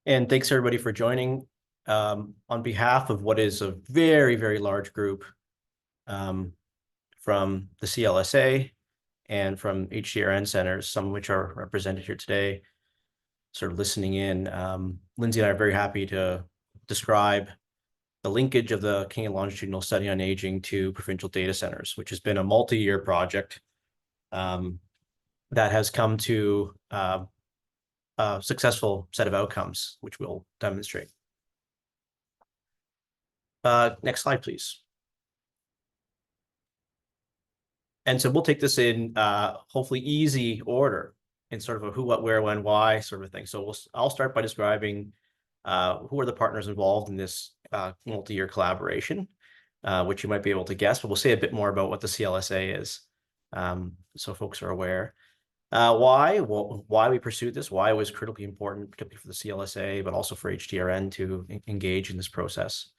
And thanks everybody for joining on behalf of what is a very, very large group from the CLSA and from HDRN centers, some of which are represented here today, sort of listening in. Lindsey and I are very happy to describe the linkage of the Canadian Longitudinal Study on Aging to provincial data centers, which has been a multi-year project that has come to a successful set of outcomes, which we'll demonstrate. Next slide, please. And so we'll take this in hopefully easy order in sort of a who, what, where, when, why sort of thing. So I'll start by describing who are the partners involved in this multi-year collaboration, which you might be able to guess, but we'll say a bit more about what the CLSA is, so folks are aware. Why? Well, why we pursued this, why it was critically important, particularly for the CLSA, but also for HDRN to engage in this process.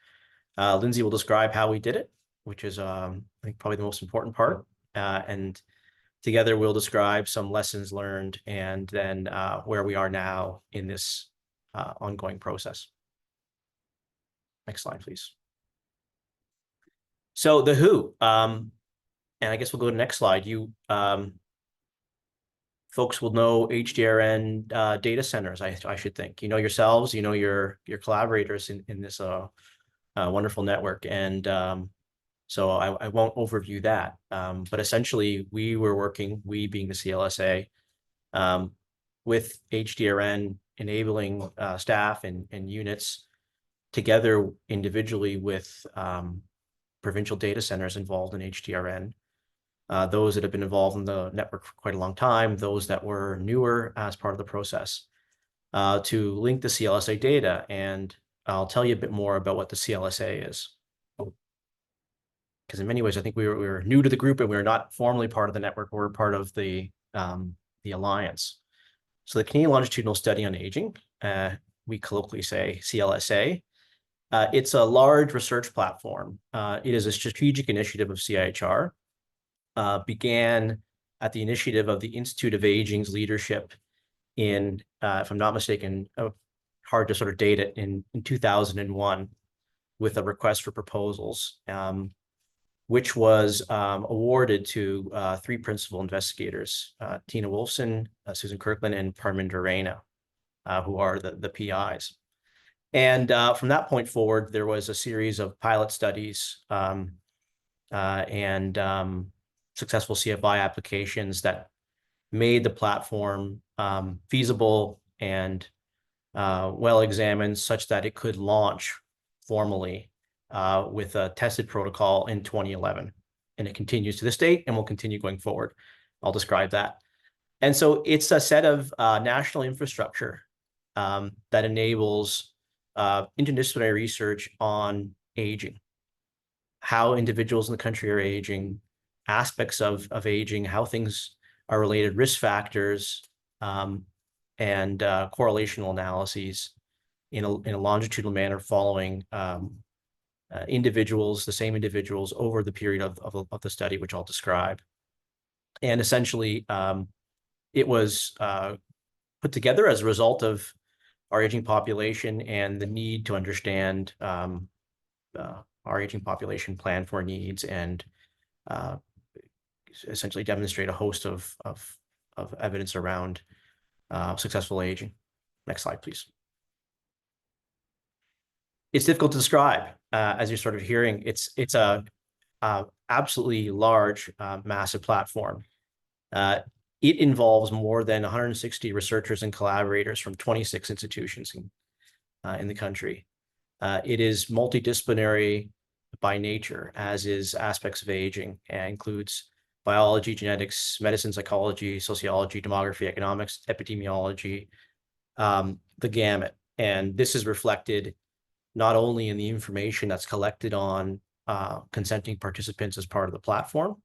Lindsey will describe how we did it, which is, I think, probably the most important part. And together we'll describe some lessons learned and then where we are now in this ongoing process. Next slide, please. So the who, and I guess we'll go to the next slide. You folks will know HDRN data centers, I should think. You know yourselves, you know your collaborators in this wonderful network. And so I won't overview that. But essentially, we were working, we being the CLSA, with HDRN, enabling staff and units together individually with provincial data centers involved in HDRN. Those that have been involved in the network for quite a long time, those that were newer as part of the process, to link the CLSA data. And I'll tell you a bit more about what the CLSA is. Because in many ways, I think we were new to the group and we were not formally part of the network. We're part of the alliance. So the Canadian Longitudinal Study on Aging, we colloquially say CLSA. It's a large research platform. It is a strategic initiative of CIHR. Began at the initiative of the Institute of Aging's leadership in, if I'm not mistaken, hard to sort of date it, in 2001 with a request for proposals, which was awarded to three principal investigators, Tina Wolfson, Susan Kirkland, and Parminder Raina, who are the PIs. And from that point forward, there was a series of pilot studies and successful CFI applications that made the platform feasible and well examined such that it could launch formally with a tested protocol in 2011. And it continues to this date and will continue going forward. I'll describe that. And so it's a set of national infrastructure that enables interdisciplinary research on aging, how individuals in the country are aging, aspects of aging, how things are related, risk factors, and correlational analyses in a longitudinal manner following individuals, the same individuals over the period of the study, which I'll describe. And essentially, it was put together as a result of our aging population and the need to understand our aging population, plan for needs, and essentially demonstrate a host of evidence around successful aging. Next slide, please. It's difficult to describe, as you're sort of hearing. It's a absolutely large, massive platform. It involves more than 160 researchers and collaborators from 26 institutions in the country. It is multidisciplinary by nature, as is aspects of aging, and includes biology, genetics, medicine, psychology, sociology, demography, economics, epidemiology, the gamut. And this is reflected not only in the information that's collected on consenting participants as part of the platform,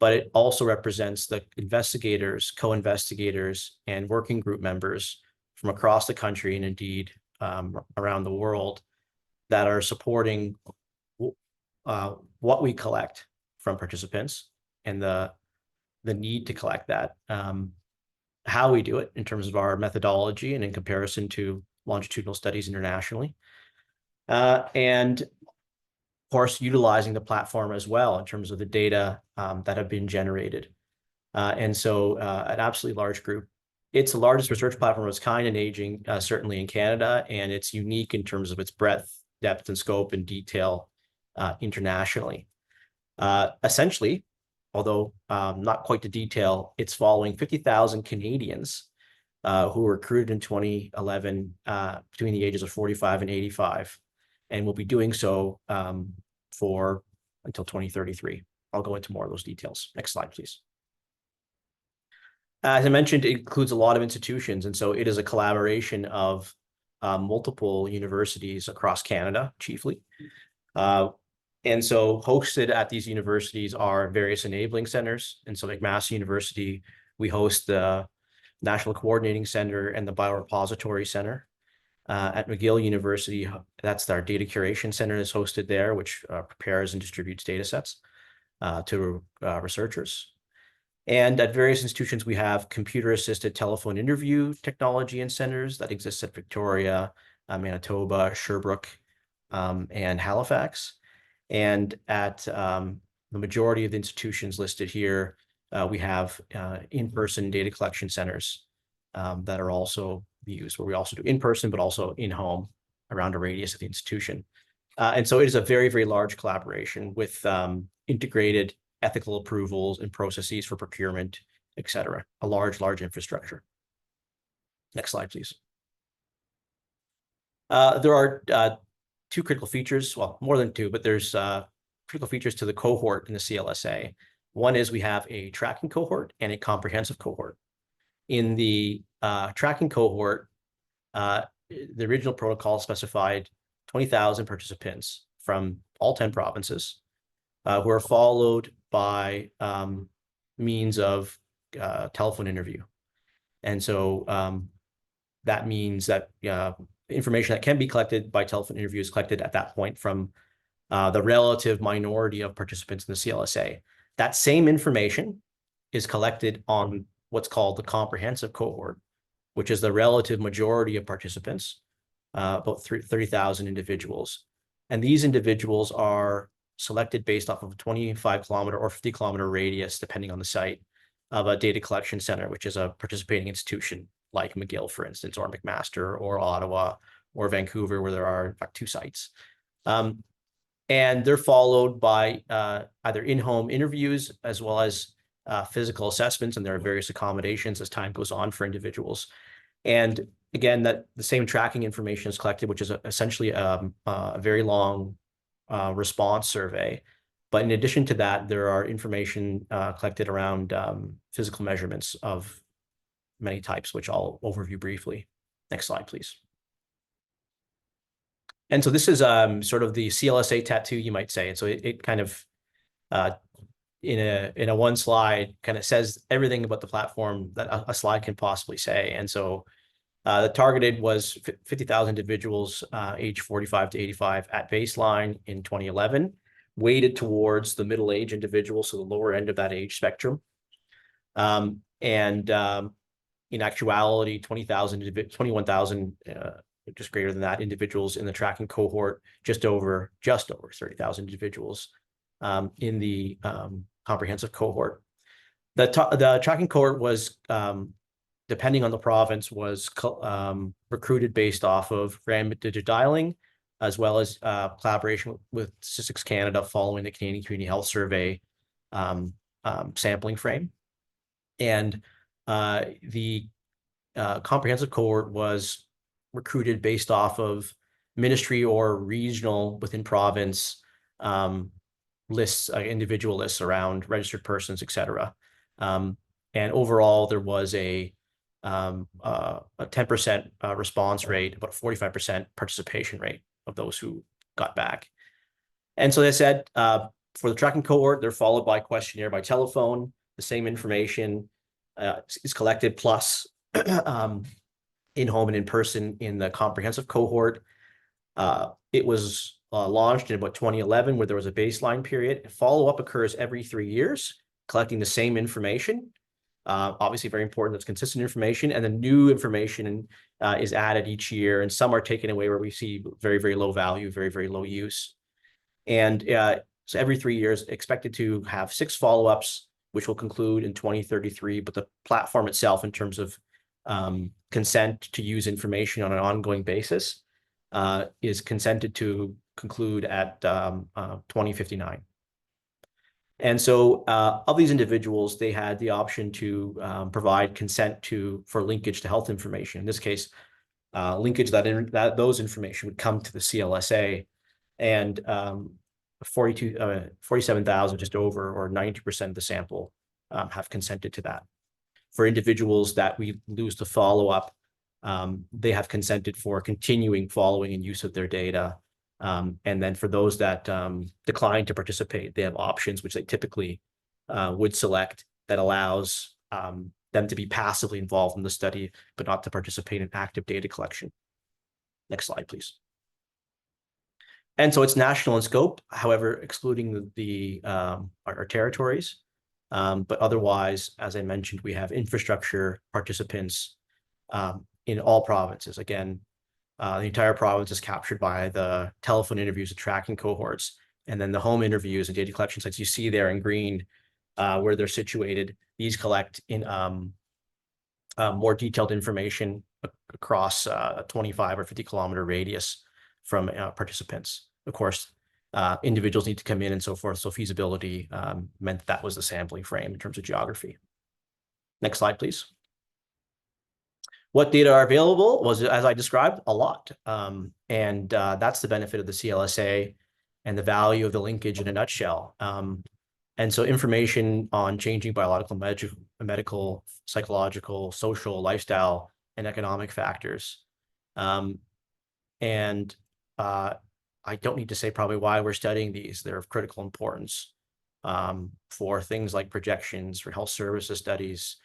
but it also represents the investigators, co-investigators, and working group members from across the country and indeed around the world that are supporting what we collect from participants and the need to collect that, how we do it in terms of our methodology and in comparison to longitudinal studies internationally. And of course, utilizing the platform as well in terms of the data that have been generated. And so an absolutely large group. It's the largest research platform of its kind in aging, certainly in Canada, and it's unique in terms of its breadth, depth, and scope and detail internationally. Essentially, although not quite to detail, it's following 50,000 Canadians who were recruited in 2011 between the ages of 45 and 85, and will be doing so for until 2033. I'll go into more of those details. Next slide, please. As I mentioned, it includes a lot of institutions, and so it is a collaboration of multiple universities across Canada, chiefly. And so hosted at these universities are various enabling centers. And so McMaster University, we host the National Coordinating Center and the Biorepository Center. At McGill University, that's our Data Curation Center is hosted there, which prepares and distributes data sets to researchers. And at various institutions, we have computer-assisted telephone interview technology and centers that exist at Victoria, Manitoba, Sherbrooke, and Halifax. And at the majority of the institutions listed here, we have in-person data collection centers that are also used, where we also do in-person, but also in-home around a radius of the institution. And so it is a very, very large collaboration with integrated ethical approvals and processes for procurement, et cetera, a large, large infrastructure. Next slide, please. There are two critical features, well, more than two, but there's critical features to the cohort in the CLSA. One is we have a tracking cohort and a comprehensive cohort. In the tracking cohort, the original protocol specified 20,000 participants from all 10 provinces who are followed by means of telephone interview. And so that means that information that can be collected by telephone interview is collected at that point from the relative minority of participants in the CLSA. That same information is collected on what's called the comprehensive cohort, which is the relative majority of participants, about 30,000 individuals. And these individuals are selected based off of a 25-kilometer or 50-kilometer radius, depending on the site, of a data collection center, which is a participating institution like McGill, for instance, or McMaster, or Ottawa, or Vancouver, where there are, in fact, 2 sites. And they're followed by either in-home interviews as well as physical assessments, and there are various accommodations as time goes on for individuals. And again, that the same tracking information is collected, which is essentially a very long response survey. But in addition to that, there are information collected around physical measurements of many types, which I'll overview briefly. Next slide, please. And so this is sort of the CLSA tattoo, you might say. And so it kind of, in a one slide, kind of says everything about the platform that a slide can possibly say. And so the targeted was 50,000 individuals age 45 to 85 at baseline in 2011, weighted towards the middle-age individuals, so the lower end of that age spectrum. In actuality, 21,000, just greater than that, individuals in the tracking cohort, just over 30,000 individuals in the comprehensive cohort. The tracking cohort was, depending on the province, was recruited based off of random digit dialing, as well as collaboration with Statistics Canada following the Canadian Community Health Survey sampling frame. And the comprehensive cohort was recruited based off of ministry or regional within province lists, individual lists around registered persons, et cetera. And overall, there was a 10% response rate, about 45% participation rate of those who got back. And so they said, for the tracking cohort, they're followed by questionnaire by telephone. The same information is collected plus in-home and in-person in the comprehensive cohort. It was launched in about 2011, where there was a baseline period. Follow-up occurs every 3 years, collecting the same information. Obviously very important. That's consistent information, and then new information is added each year, and some are taken away where we see very, very low value, very, very low use. And so every 3 years, expected to have 6 follow-ups, which will conclude in 2033. But the platform itself, in terms of consent to use information on an ongoing basis, is consented to conclude at 2059. And so of these individuals, they had the option to provide consent for linkage to health information. In this case, linkage that those information would come to the CLSA, and 47,000, just over, or 90% of the sample have consented to that. For individuals that we lose the follow-up, they have consented for continuing following and use of their data. And then for those that decline to participate, they have options which they typically would select that allows them to be passively involved in the study, but not to participate in active data collection. Next slide, please. And so it's national in scope, however, excluding our territories. But otherwise, as I mentioned, we have infrastructure participants in all provinces. Again, the entire province is captured by the telephone interviews and tracking cohorts, and then the home interviews and data collection sites you see there in green, where they're situated. These collect in more detailed information across a 25 or 50 kilometer radius from participants. Of course, individuals need to come in and so forth. So feasibility meant that was the sampling frame in terms of geography. Next slide, please. What data are available was, as I described, a lot. And that's the benefit of the CLSA and the value of the linkage in a nutshell. And so information on changing biological, medical, psychological, social, lifestyle, and economic factors. And I don't need to say probably why we're studying these. They're of critical importance for things like projections, for health services studies,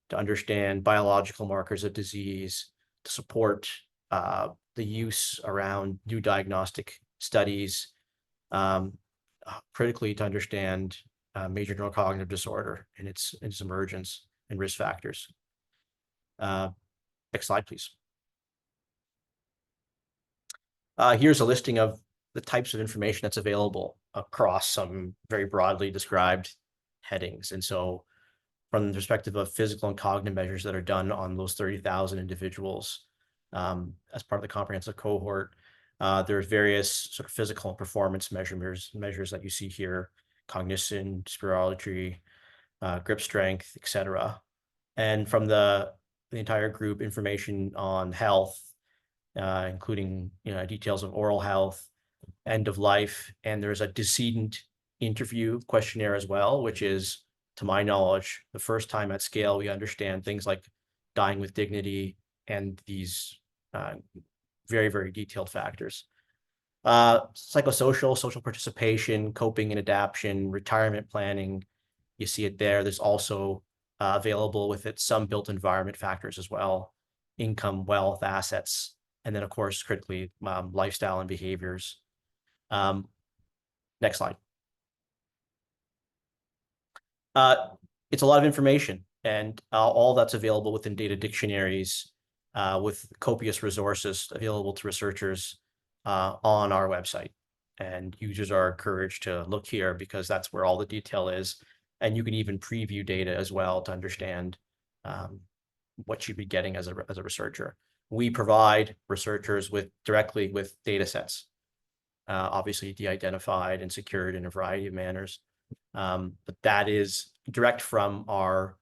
to understand biological markers of disease, to support the use around new diagnostic studies, critically to understand major neurocognitive disorder and its emergence and risk factors. Next slide, please. Here's a listing of the types of information that's available across some very broadly described headings. And so from the perspective of physical and cognitive measures that are done on those 30,000 individuals as part of the comprehensive cohort, there's various sort of physical and performance measures that you see here: cognition, spirometry, grip strength, etc. And from the entire group, information on health, including details of oral health, end of life, and there's a decedent interview questionnaire as well, which is, to my knowledge, the first time at scale we understand things like dying with dignity and these very, very detailed factors. Psychosocial, social participation, coping and adaptation, retirement planning, you see it there. There's also available with it some built environment factors as well: income, wealth, assets, and then, of course, critically, lifestyle and behaviors. Next slide. It's a lot of information, and all that's available within data dictionaries with copious resources available to researchers on our website. And users are encouraged to look here because that's where all the detail is. And you can even preview data as well to understand what you'd be getting as a researcher. We provide researchers directly with data sets, obviously de-identified and secured in a variety of manners. But that is direct from our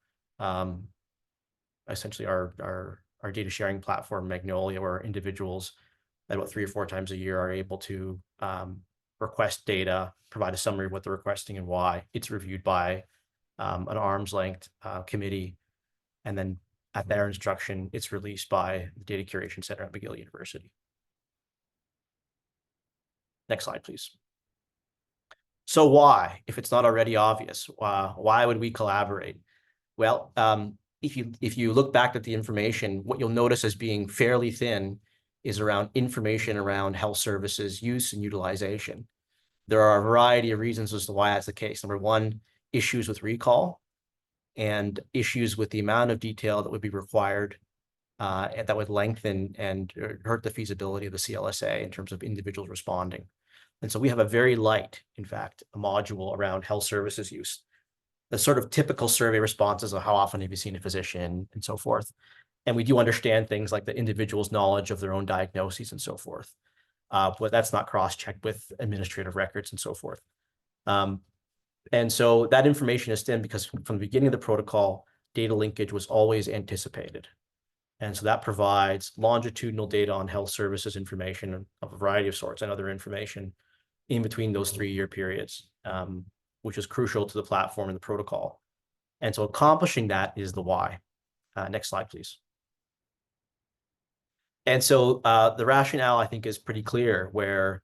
essentially our data sharing platform, Magnolia, where individuals about 3 or 4 times a year are able to request data, provide a summary of what they're requesting and why. It's reviewed by an arm's length committee, and then at their instruction, it's released by the Data Curation Center at McGill University. Next slide, please. So why, if it's not already obvious, why would we collaborate? Well, if you look back at the information, what you'll notice as being fairly thin is around information around health services use and utilization. There are a variety of reasons as to why that's the case. Number one, issues with recall. and issues with the amount of detail that would be required, and that would lengthen and hurt the feasibility of the CLSA in terms of individuals responding. And so we have a very light, in fact, a module around health services use, the sort of typical survey responses of how often have you seen a physician and so forth. And we do understand things like the individual's knowledge of their own diagnoses and so forth. But that's not cross-checked with administrative records and so forth. And so that information is stemmed because from the beginning of the protocol, data linkage was always anticipated. And so that provides longitudinal data on health services information of a variety of sorts and other information in between those 3-year periods, which is crucial to the platform and the protocol. And so accomplishing that is the why. Next slide, please. And so the rationale, I think, is pretty clear where,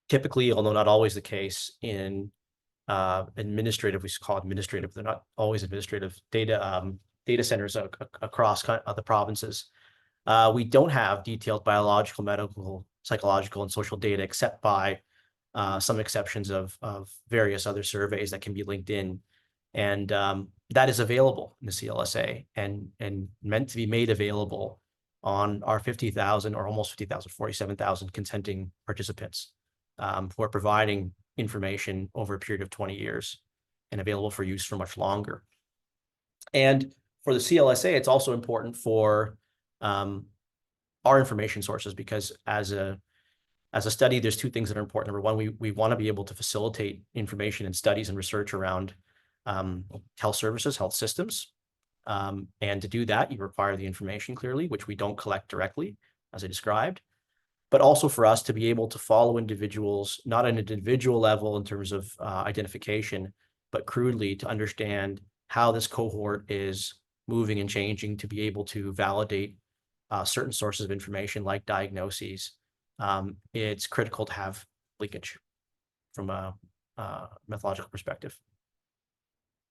typically, although not always the case in administrative, we call it administrative, they're not always administrative data centers across the provinces. We don't have detailed biological, medical, psychological, and social data, except by some exceptions of various other surveys that can be linked in. And that is available in the CLSA and meant to be made available on our 50,000 or almost 50,000, 47,000 consenting participants who are providing information over a period of 20 years and available for use for much longer. And for the CLSA, it's also important for our information sources, because as a study, there's two things that are important. Number one, we want to be able to facilitate information and studies and research around health services, health systems. And to do that, you require the information clearly, which we don't collect directly, as I described, but also for us to be able to follow individuals, not at an individual level in terms of identification, but crudely to understand how this cohort is moving and changing, to be able to validate certain sources of information like diagnoses. It's critical to have linkage from a methodological perspective.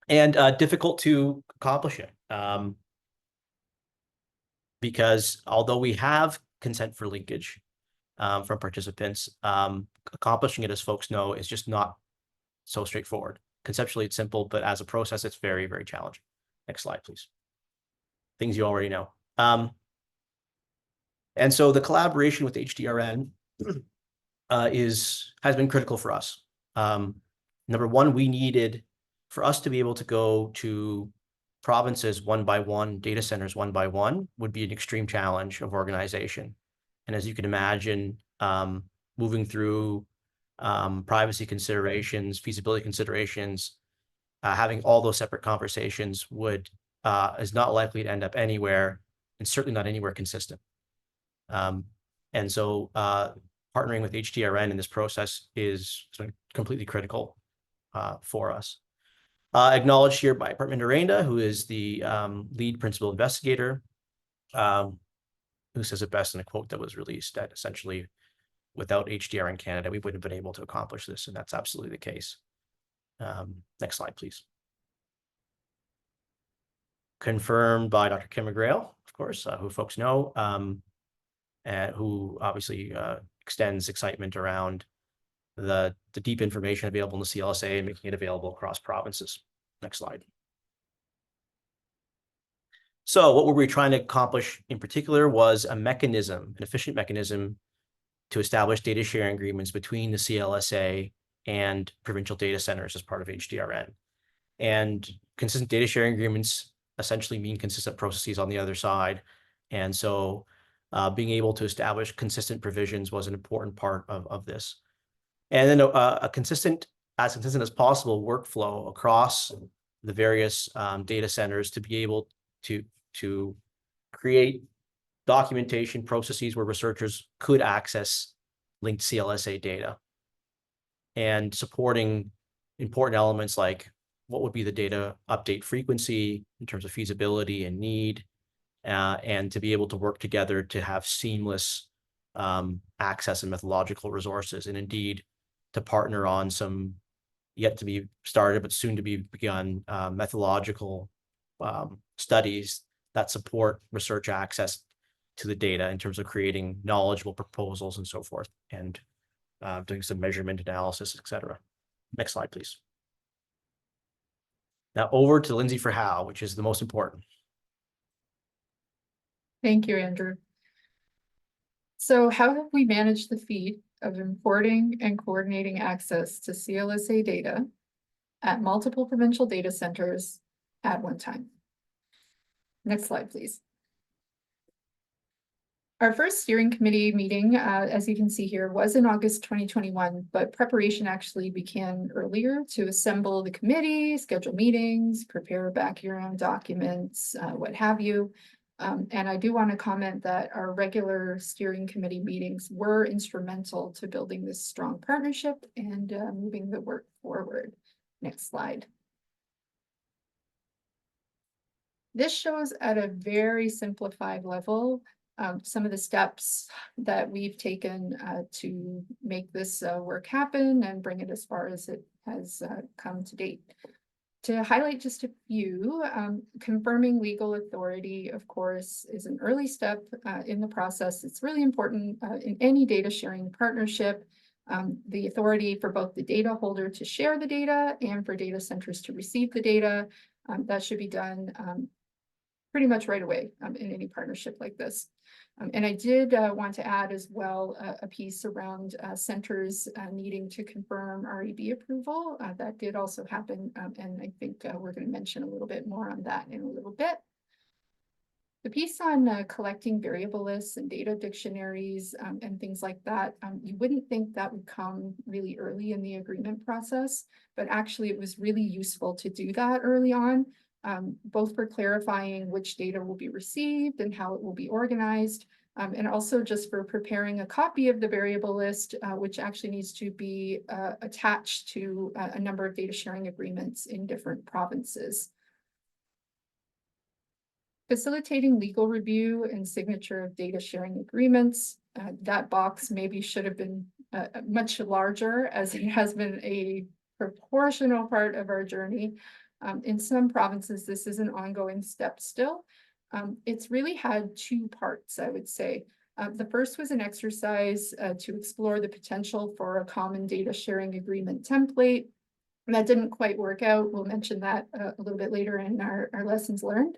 And difficult to accomplish it, because although we have consent for linkage from participants, accomplishing it, as folks know, is just not so straightforward. Conceptually, it's simple, but as a process, it's very, very challenging. Next slide, please. Things you already know. And so the collaboration with HDRN has been critical for us. Number one, we needed, for us to be able to go to provinces one by one, data centers one by one, would be an extreme challenge of organization. And as you can imagine, moving through privacy considerations, feasibility considerations, having all those separate conversations is not likely to end up anywhere, and certainly not anywhere consistent. And so partnering with HDRN in this process is completely critical for us. Acknowledged here by Department Arenda, who is the lead principal investigator, who says it best in a quote that was released, that essentially without HDRN Canada, we wouldn't have been able to accomplish this, and that's absolutely the case. Next slide, please. Confirmed by Dr. Kim McGrail, of course, who folks know, and who obviously extends excitement around the deep information available in the CLSA and making it available across provinces. Next slide. So what were we trying to accomplish in particular was a mechanism, an efficient mechanism to establish data sharing agreements between the CLSA and provincial data centers as part of HDRN. And consistent data sharing agreements essentially mean consistent processes on the other side. And so being able to establish consistent provisions was an important part of this. And then a consistent as possible workflow across the various data centers to be able to create documentation processes where researchers could access linked CLSA data, and supporting important elements like what would be the data update frequency in terms of feasibility and need, and to be able to work together to have seamless access and methodological resources, and indeed to partner on some yet to be started but soon to be begun methodological studies that support research access to the data in terms of creating knowledgeable proposals and so forth, and doing some measurement analysis, et cetera. Next slide, please. Now over to Lindsey for how, which is the most important. Thank you, Andrew. So how have we managed the feat of importing and coordinating access to CLSA data at multiple provincial data centers at one time? Next slide, please. Our first steering committee meeting, as you can see here, was in August 2021, but preparation actually began earlier to assemble the committee, schedule meetings, prepare background documents, what have you. And I do want to comment that our regular steering committee meetings were instrumental to building this strong partnership and moving the work forward. Next slide. This shows at a very simplified level some of the steps that we've taken to make this work happen and bring it as far as it has come to date. To highlight just a few, confirming legal authority, of course, is an early step in the process. It's really important in any data sharing partnership. The authority for both the data holder to share the data and for data centers to receive the data, that should be done pretty much right away in any partnership like this. And I did want to add as well a piece around centers needing to confirm REB approval. That did also happen, and I think we're going to mention a little bit more on that in a little bit. The piece on collecting variable lists and data dictionaries and things like that, you wouldn't think that would come really early in the agreement process, but actually it was really useful to do that early on. Both for clarifying which data will be received and how it will be organized, and also just for preparing a copy of the variable list, which actually needs to be attached to a number of data sharing agreements in different provinces. Facilitating legal review and signature of data sharing agreements. That box maybe should have been much larger, as it has been a proportional part of our journey. In some provinces, this is an ongoing step still. It's really had two parts, I would say. The first was an exercise to explore the potential for a common data sharing agreement template. And that didn't quite work out. We'll mention that a little bit later in our lessons learned.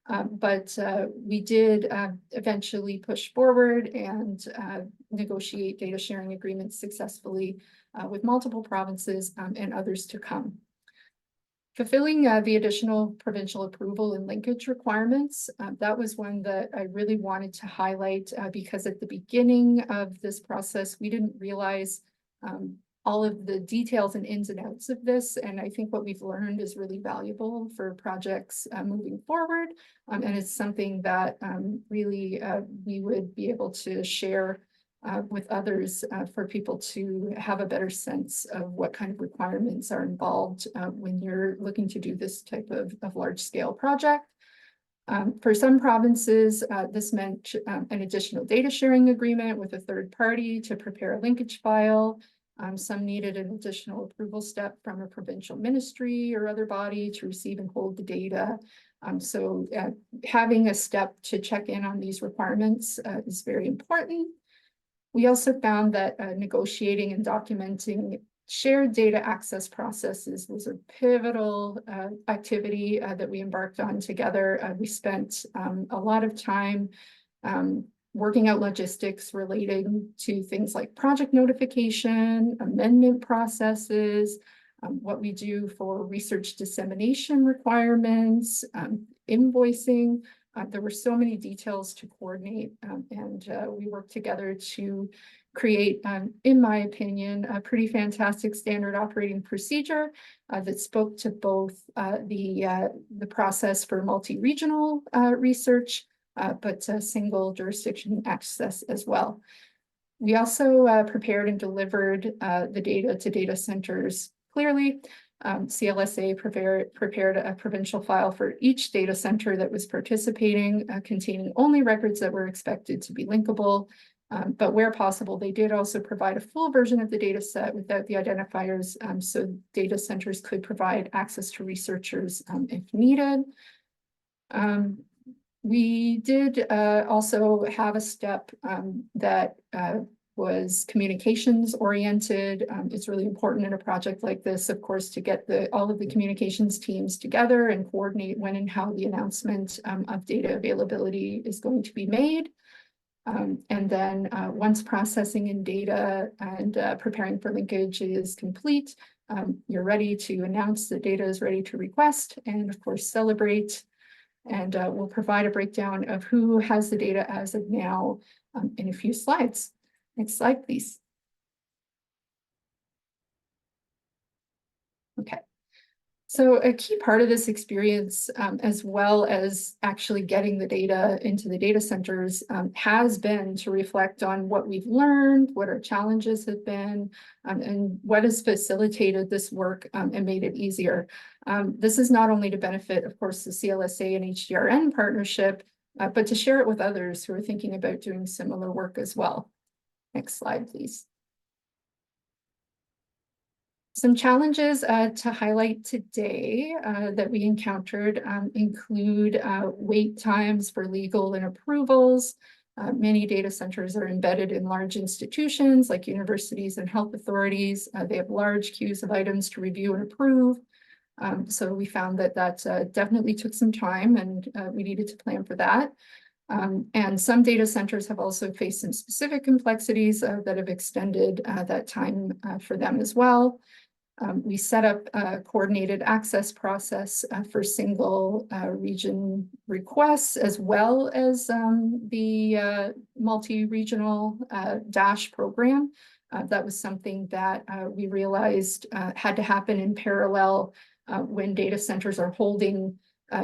But we did eventually push forward and negotiate data sharing agreements successfully with multiple provinces and others to come. Fulfilling the additional provincial approval and linkage requirements, that was one that I really wanted to highlight because at the beginning of this process, we didn't realize all of the details and ins and outs of this. And I think what we've learned is really valuable for projects moving forward. And it's something that really we would be able to share with others for people to have a better sense of what kind of requirements are involved when you're looking to do this type of large scale project. For some provinces, this meant an additional data sharing agreement with a third party to prepare a linkage file. Some needed an additional approval step from a provincial ministry or other body to receive and hold the data. So having a step to check in on these requirements is very important. We also found that negotiating and documenting shared data access processes was a pivotal activity that we embarked on together. We spent a lot of time working out logistics relating to things like project notification, amendment processes, what we do for research dissemination requirements, invoicing. There were so many details to coordinate, and we worked together to create, in my opinion, a pretty fantastic standard operating procedure that spoke to both the process for multi-regional research, but single jurisdiction access as well. We also prepared and delivered the data to data centers clearly. CLSA prepared a provincial file for each data center that was participating, containing only records that were expected to be linkable. But where possible, they did also provide a full version of the data set without the identifiers, so data centers could provide access to researchers if needed. We did also have a step that was communications oriented. It's really important in a project like this, of course, to get all of the communications teams together and coordinate when and how the announcement of data availability is going to be made. And then once processing in data and preparing for linkage is complete, you're ready to announce the data is ready to request and of course celebrate. And we'll provide a breakdown of who has the data as of now in a few slides. Next slide, please. Okay. So a key part of this experience, as well as actually getting the data into the data centers, has been to reflect on what we've learned, what our challenges have been, and what has facilitated this work and made it easier. This is not only to benefit, of course, the CLSA and HDRN partnership, but to share it with others who are thinking about doing similar work as well. Next slide, please. Some challenges to highlight today that we encountered include wait times for legal and approvals. Many data centers are embedded in large institutions like universities and health authorities. They have large queues of items to review and approve. So we found that definitely took some time and we needed to plan for that. And some data centers have also faced some specific complexities that have extended that time for them as well. We set up a coordinated access process for single region requests, as well as the multi-regional DASH program. That was something that we realized had to happen in parallel when data centers are holding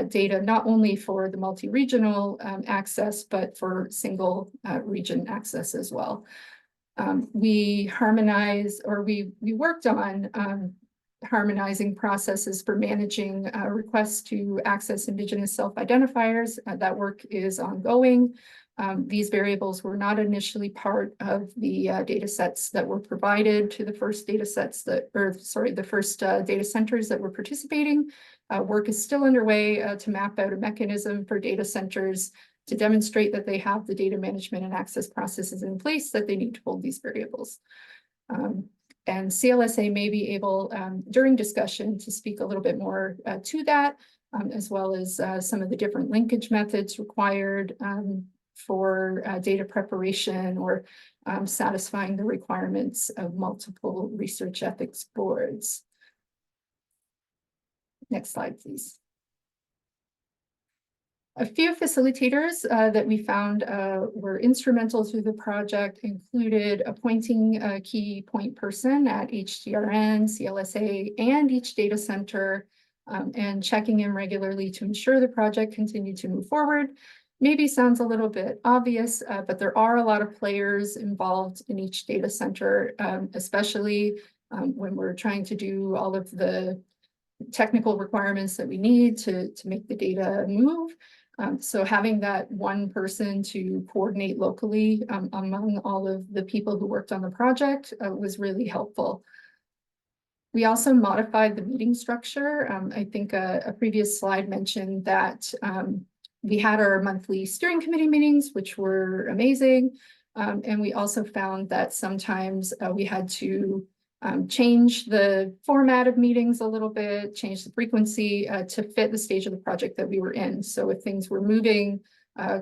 data, not only for the multi-regional access, but for single region access as well. We worked on harmonizing processes for managing requests to access Indigenous self-identifiers. That work is ongoing. These variables were not initially part of the data sets that were provided to the first data centers that were participating. Work is still underway to map out a mechanism for data centers to demonstrate that they have the data management and access processes in place that they need to hold these variables. And CLSA may be able, during discussion, to speak a little bit more to that, as well as some of the different linkage methods required for data preparation or satisfying the requirements of multiple research ethics boards. Next slide, please. A few facilitators that we found were instrumental to the project included appointing a key point person at HDRN, CLSA, and each data center, and checking in regularly to ensure the project continued to move forward. Maybe sounds a little bit obvious, but there are a lot of players involved in each data center, especially when we're trying to do all of the technical requirements that we need to make the data move. So having that one person to coordinate locally among all of the people who worked on the project was really helpful. We also modified the meeting structure. I think a previous slide mentioned that we had our monthly steering committee meetings, which were amazing. And we also found that sometimes we had to change the format of meetings a little bit, change the frequency to fit the stage of the project that we were in. So if things were moving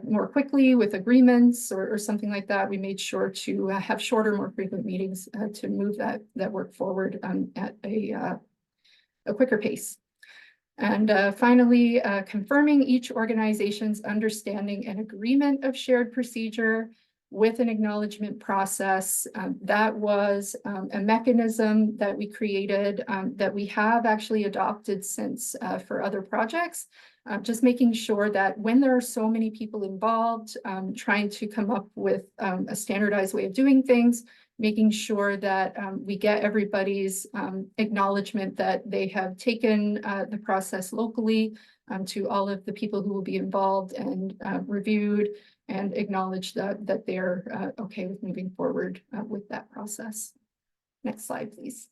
more quickly with agreements or something like that, we made sure to have shorter, more frequent meetings to move that work forward at a quicker pace. And finally, confirming each organization's understanding and agreement of shared procedure with an acknowledgement process. That was a mechanism that we created that we have actually adopted since for other projects. Just making sure that when there are so many people involved, trying to come up with a standardized way of doing things, making sure that we get everybody's acknowledgement that they have taken the process locally to all of the people who will be involved and reviewed and acknowledge that they're okay with moving forward with that process. Next slide, please.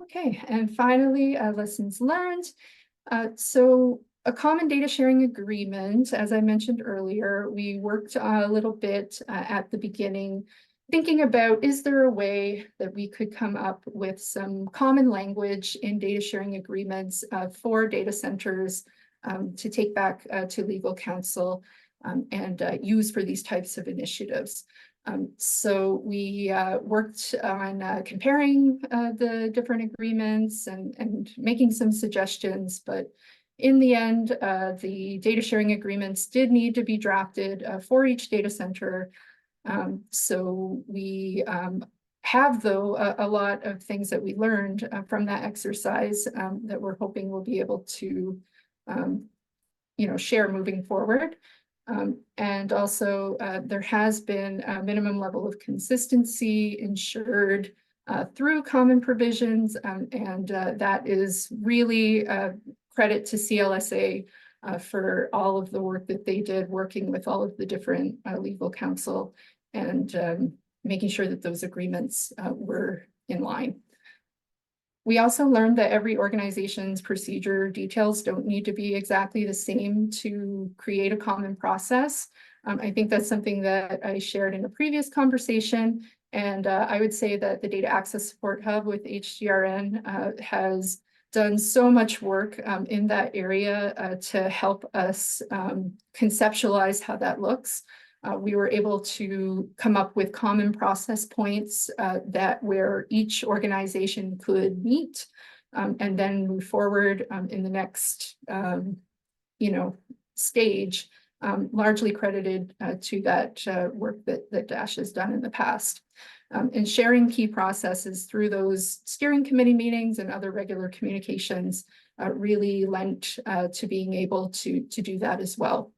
Okay, and finally, lessons learned. So a common data sharing agreement, as I mentioned earlier, we worked a little bit at the beginning, thinking about, is there a way that we could come up with some common language in data sharing agreements for data centers to take back to legal counsel and use for these types of initiatives. So we worked on comparing the different agreements and making some suggestions, but in the end, the data sharing agreements did need to be drafted for each data center. So we have, though, a lot of things that we learned from that exercise that we're hoping we'll be able to, share moving forward. And also, there has been a minimum level of consistency ensured through common provisions, and that is really credit to CLSA for all of the work that they did working with all of the different legal counsel and making sure that those agreements were in line. We also learned that every organization's procedure details don't need to be exactly the same to create a common process. I think that's something that I shared in a previous conversation. And I would say that the Data Access Support Hub with HDRN has done so much work in that area to help us conceptualize how that looks. We were able to come up with common process points that where each organization could meet and then move forward in the next, stage, largely credited to that work that Dash has done in the past. And sharing key processes through those steering committee meetings and other regular communications really lent to being able to do that as well.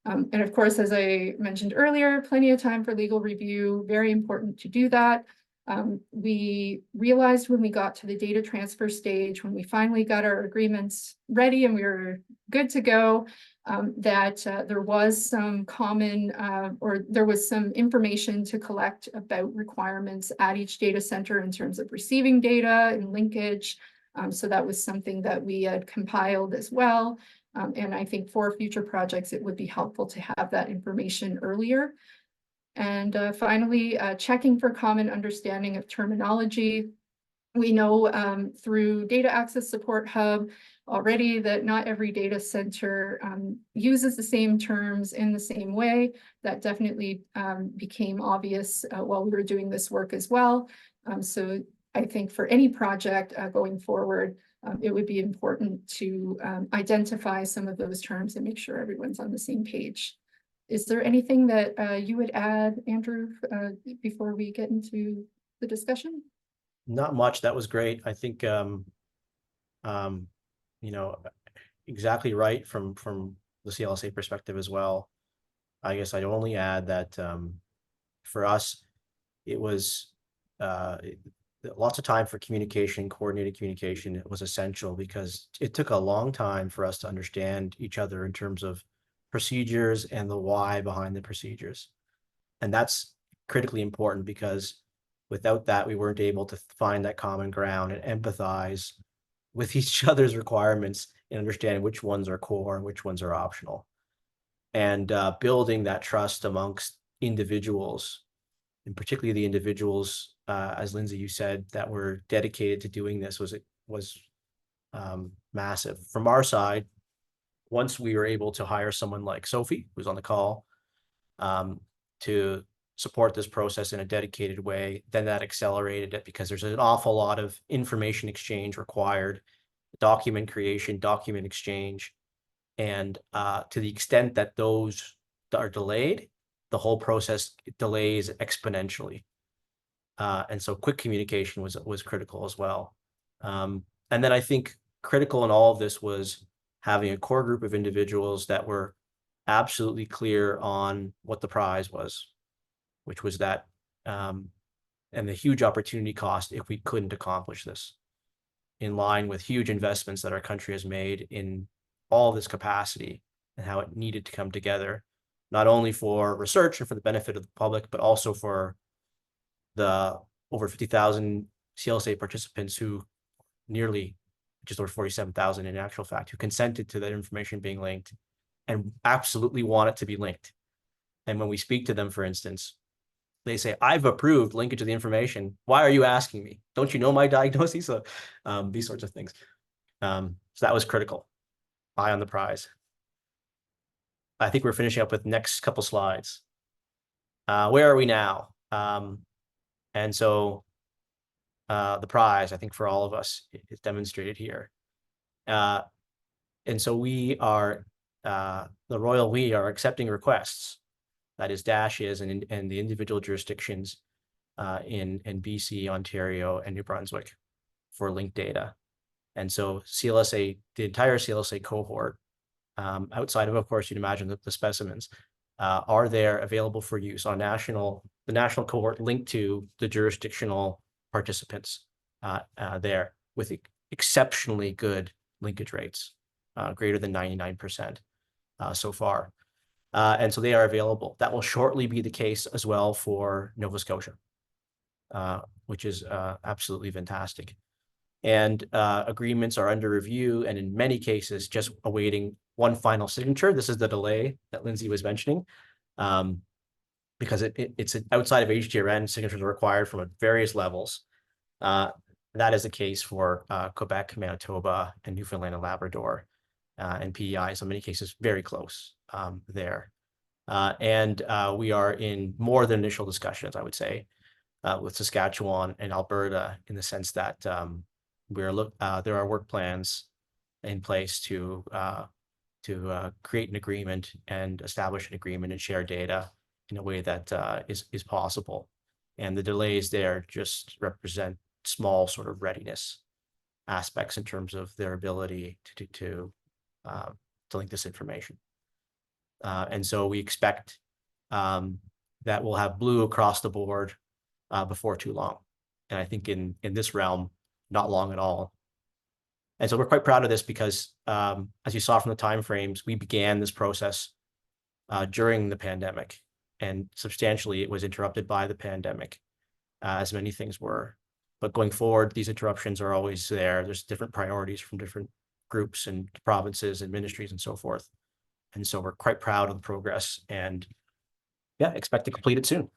And of course, as I mentioned earlier, plenty of time for legal review, very important to do that. We realized when we got to the data transfer stage, when we finally got our agreements ready and we were good to go, that there was some common or there was some information to collect about requirements at each data center in terms of receiving data and linkage. So that was something that we had compiled as well. And I think for future projects, it would be helpful to have that information earlier. And finally, checking for common understanding of terminology. We know through Data Access Support Hub already that not every data center uses the same terms in the same way. That definitely became obvious while we were doing this work as well. So I think for any project going forward, it would be important to identify some of those terms and make sure everyone's on the same page. Is there anything that you would add, Andrew, before we get into the discussion? Not much. That was great. I think, exactly right from the CLSA perspective as well. I guess I'd only add that for us, it was lots of time for communication, coordinated communication. It was essential because it took a long time for us to understand each other in terms of procedures and the why behind the procedures. And that's critically important because without that, we weren't able to find that common ground and empathize with each other's requirements and understand which ones are core and which ones are optional. And building that trust amongst individuals, and particularly the individuals, as Lindsey, you said, that were dedicated to doing this was massive. From our side, once we were able to hire someone like Sophie, who's on the call, to support this process in a dedicated way, then that accelerated it because there's an awful lot of information exchange required, document creation, document exchange. And to the extent that those are delayed, the whole process delays exponentially. And so quick communication was critical as well. And then I think critical in all of this was having a core group of individuals that were absolutely clear on what the prize was, which was that, and the huge opportunity cost if we couldn't accomplish this, in line with huge investments that our country has made in all this capacity and how it needed to come together, not only for research and for the benefit of the public, but also for the over 50,000 CLSA participants who nearly just over 47,000 in actual fact, who consented to that information being linked and absolutely want it to be linked. And when we speak to them, for instance, they say, I've approved linkage of the information. Why are you asking me? Don't you know my diagnosis? So these sorts of things. So that was critical. Eye on the prize. I think we're finishing up with next couple slides. Where are we now? And so the prize, I think, for all of us is demonstrated here. And so we are, the Royal We are accepting requests, that is dashes and the individual jurisdictions in BC, Ontario, and New Brunswick for linked data. And so CLSA, the entire CLSA cohort, outside of course, you'd imagine that the specimens are there available for use on the national cohort linked to the jurisdictional participants there with exceptionally good linkage rates, greater than 99% so far. And so they are available. That will shortly be the case as well for Nova Scotia, which is absolutely fantastic. And agreements are under review, and in many cases, just awaiting one final signature. This is the delay that Lindsey was mentioning, because it's outside of HDRN, signatures are required from various levels. That is the case for Quebec, Manitoba, and Newfoundland and Labrador, and PEI. So in many cases, very close there. And we are in more than initial discussions, I would say, with Saskatchewan and Alberta, in the sense that there are work plans in place to create an agreement and establish an agreement and share data in a way that is possible. And the delays there just represent small sort of readiness aspects in terms of their ability to link this information. And so we expect that we'll have blue across the board before too long. And I think in this realm, not long at all. And so we're quite proud of this because, as you saw from the timeframes, we began this process during the pandemic, and substantially it was interrupted by the pandemic, as many things were. But going forward, these interruptions are always there. There's different priorities from different groups and provinces and ministries and so forth. And so we're quite proud of the progress, and yeah, expect to complete it soon.